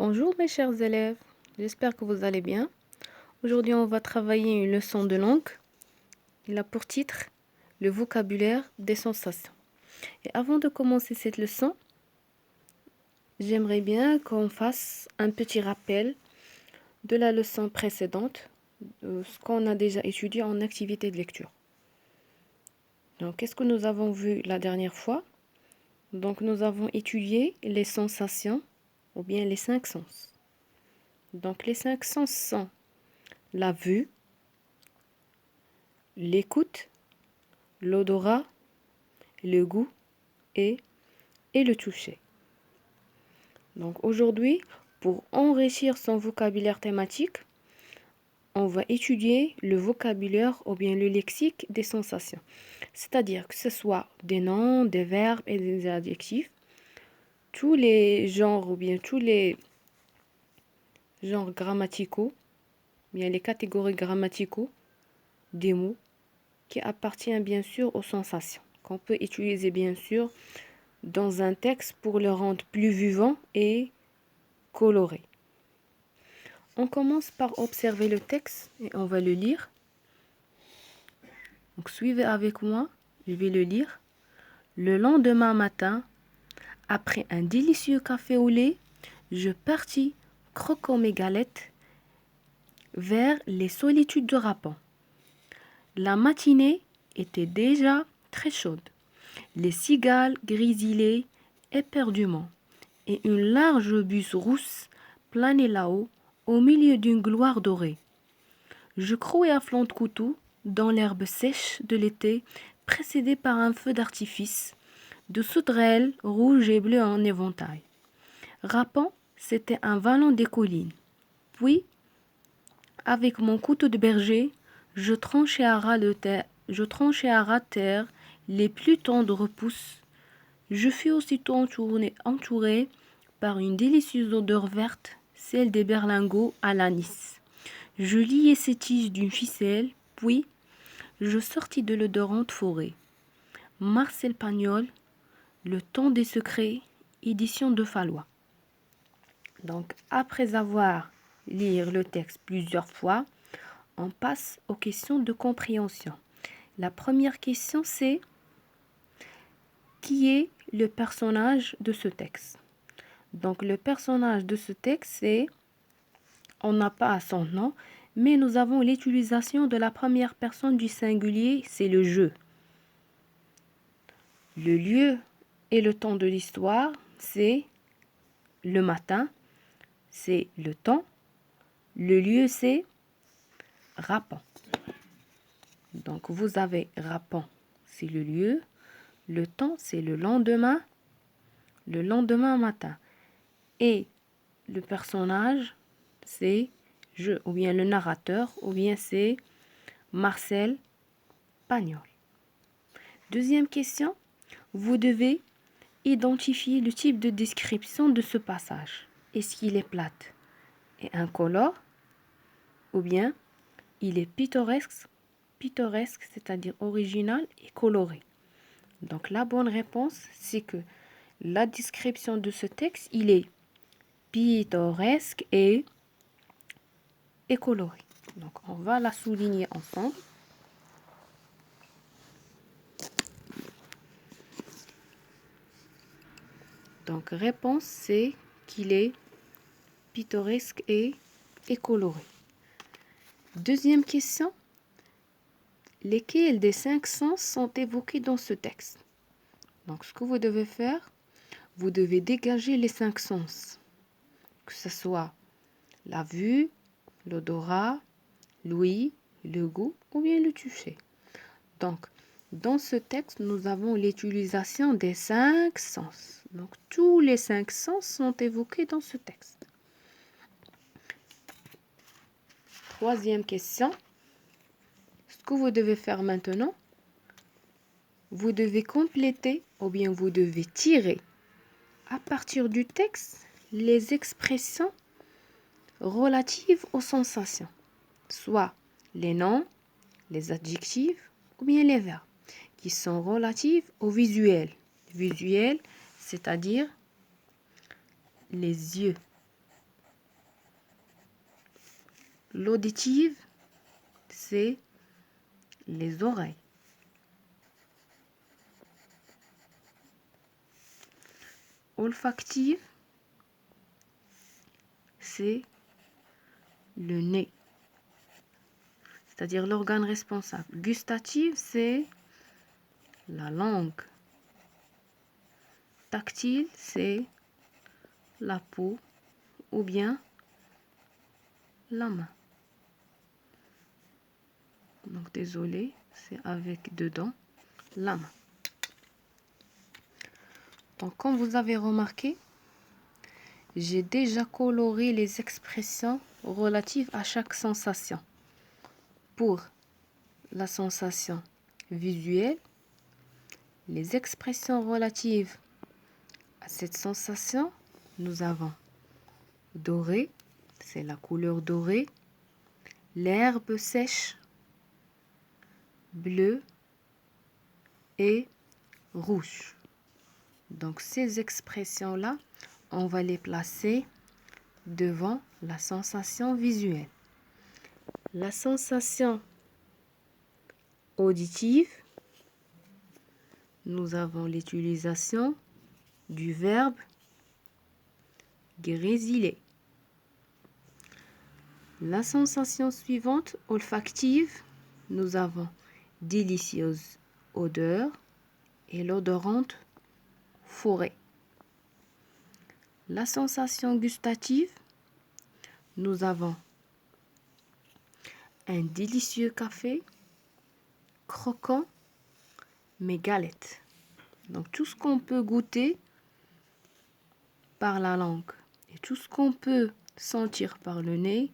Bonjour mes chers élèves, j'espère que vous allez bien. Aujourd'hui, on va travailler une leçon de langue. Il a pour titre le vocabulaire des sensations. Et avant de commencer cette leçon, j'aimerais bien qu'on fasse un petit rappel de la leçon précédente, de ce qu'on a déjà étudié en activité de lecture. Donc, qu'est-ce que nous avons vu la dernière fois? Donc, nous avons étudié les sensations ou bien les 5 sens. Donc, les 5 sens sont la vue, l'écoute, l'odorat, le goût et le toucher. Donc aujourd'hui, pour enrichir son vocabulaire thématique, on va étudier le vocabulaire ou bien le lexique des sensations. C'est-à-dire que ce soit des noms, des verbes et des adjectifs, tous les genres ou bien tous les genres grammaticaux, bien les catégories grammaticaux des mots qui appartiennent bien sûr aux sensations, qu'on peut utiliser bien sûr dans un texte pour le rendre plus vivant et coloré. On commence par observer le texte et on va le lire. Donc suivez avec moi, je vais le lire. Le lendemain matin, après un délicieux café au lait, je partis, croquant mes galettes, vers les solitudes de Rappan. La matinée était déjà très chaude. Les cigales grésillaient éperdument et une large buse rousse planait là-haut au milieu d'une gloire dorée. Je crois à flanc de couteau dans l'herbe sèche de l'été, précédée par un feu d'artifice, de sauterelles rouges et bleues en éventail. Rappan, c'était un vallon des collines. Puis, avec mon couteau de berger, je tranchais à ras de terre les plus tendres pousses. Je fus aussitôt entouré par une délicieuse odeur verte, celle des berlingots à l'anis. Je liai ces tiges d'une ficelle, puis je sortis de l'odorante forêt. Marcel Pagnol, Le temps des secrets, édition de Fallois. Donc, après avoir lu le texte plusieurs fois, on passe aux questions de compréhension. La première question, c'est qui est le personnage de ce texte? Donc, le personnage de ce texte, c'est, on n'a pas son nom, mais nous avons l'utilisation de la première personne du singulier, c'est le je. Le lieu et le temps de l'histoire, c'est le matin, c'est le temps. Le lieu, c'est Rappan. Donc, vous avez Rappan, c'est le lieu. Le temps, c'est le lendemain matin. Et le personnage, c'est je, ou bien le narrateur, ou bien c'est Marcel Pagnol. Deuxième question, vous devez identifier le type de description de ce passage. Est-ce qu'il est plate et incolore, ou bien il est pittoresque, c'est-à-dire original et coloré. Donc la bonne réponse, c'est que la description de ce texte, il est pittoresque et coloré. Donc on va la souligner ensemble. Donc réponse, c'est qu'il est pittoresque et coloré. Deuxième question. Lesquels des 5 sens sont évoqués dans ce texte? Donc ce que vous devez faire, vous devez dégager les 5 sens. Que ce soit la vue, l'odorat, l'ouïe, le goût ou bien le toucher. Donc, dans ce texte, nous avons l'utilisation des 5 sens. Donc, tous les 5 sens sont évoqués dans ce texte. Troisième question. Ce que vous devez faire maintenant, vous devez compléter ou bien vous devez tirer à partir du texte les expressions relatives aux sensations, soit les noms, les adjectifs ou bien les verbes qui sont relatifs au visuel. Visuel, c'est-à-dire les yeux. l'auditive, c'est les oreilles. Olfactive, c'est le nez, c'est-à-dire l'organe responsable. Gustative, c'est la langue. Tactile, c'est la peau ou bien la main. Donc désolé, c'est avec dedans la main. Donc comme vous avez remarqué, j'ai déjà coloré les expressions relatives à chaque sensation. Pour la sensation visuelle, les expressions relatives à cette sensation, nous avons doré, c'est la couleur dorée, l'herbe sèche, bleu et rouge. Donc ces expressions-là, on va les placer devant la sensation visuelle. La sensation auditive, nous avons l'utilisation du verbe grésiler. La sensation suivante, olfactive, nous avons délicieuse odeur et l'odorante forêt. La sensation gustative, nous avons un délicieux café, croquant, mes galettes. Donc tout ce qu'on peut goûter par la langue et tout ce qu'on peut sentir par le nez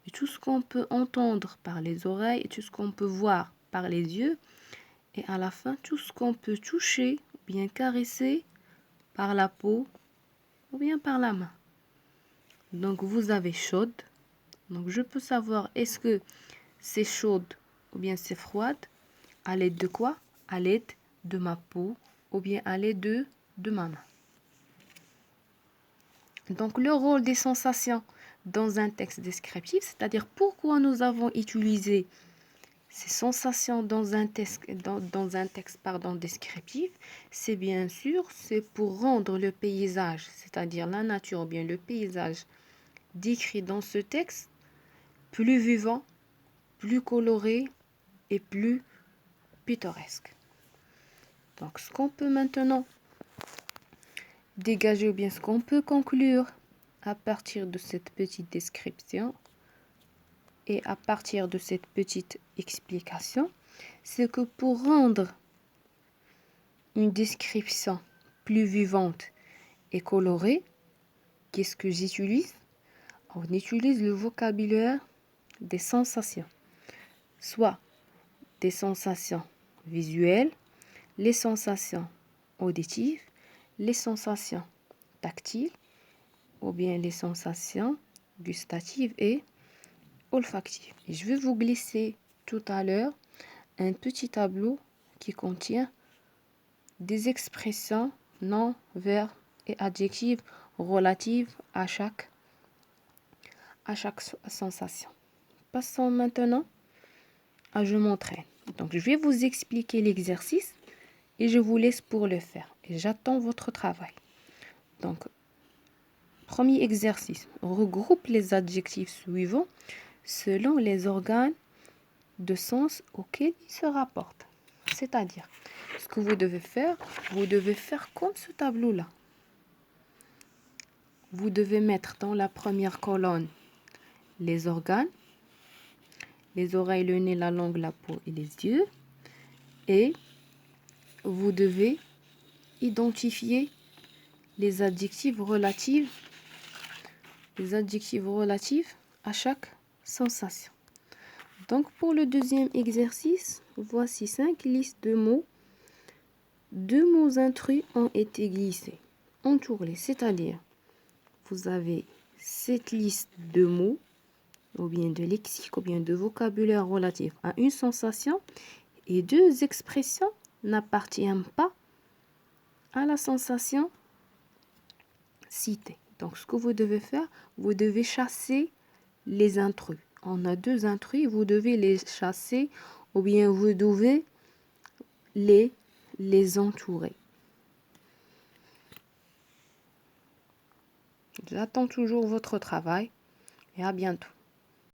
et tout ce qu'on peut entendre par les oreilles et tout ce qu'on peut voir par les yeux et à la fin tout ce qu'on peut toucher ou bien caresser par la peau ou bien par la main. Donc vous avez chaude. Donc je peux savoir est-ce que c'est chaude ou bien c'est froide à l'aide de quoi? À l'aide de ma peau ou bien à l'aide de ma main. Donc le rôle des sensations dans un texte descriptif, c'est-à-dire pourquoi nous avons utilisé ces sensations dans un texte, descriptif, c'est bien sûr c'est pour rendre le paysage, c'est-à-dire la nature ou bien le paysage décrit dans ce texte plus vivant, plus coloré et plus pittoresque. Donc ce qu'on peut maintenant dégager ou bien ce qu'on peut conclure à partir de cette petite description et à partir de cette petite explication, c'est que pour rendre une description plus vivante et colorée, qu'est-ce que j'utilise? On utilise le vocabulaire des sensations, soit des sensations visuelles, les sensations auditives, les sensations tactiles ou bien les sensations gustatives et olfactives. Et je vais vous glisser tout à l'heure un petit tableau qui contient des expressions, noms, verbes et adjectifs relatives à chaque sensation. Passons maintenant à je m'entraîne. Donc je vais vous expliquer l'exercice et je vous laisse pour le faire. Et j'attends votre travail. Donc, premier exercice. Regroupe les adjectifs suivants selon les organes de sens auxquels ils se rapportent. C'est-à-dire, ce que vous devez faire comme ce tableau-là. Vous devez mettre dans la première colonne les organes, les oreilles, le nez, la langue, la peau et les yeux. Et vous devez identifier les adjectifs relatifs à chaque sensation. Donc pour le deuxième exercice, voici 5 listes de mots. 2 mots intrus ont été glissés. Entourez, c'est-à-dire vous avez cette liste de mots ou bien de lexique ou bien de vocabulaire relatif à une sensation et 2 expressions n'appartiennent pas à la sensation citée. Donc ce que vous devez faire, vous devez chasser les intrus. On a deux intrus, vous devez les chasser ou bien vous devez les entourer. J'attends toujours votre travail et à bientôt.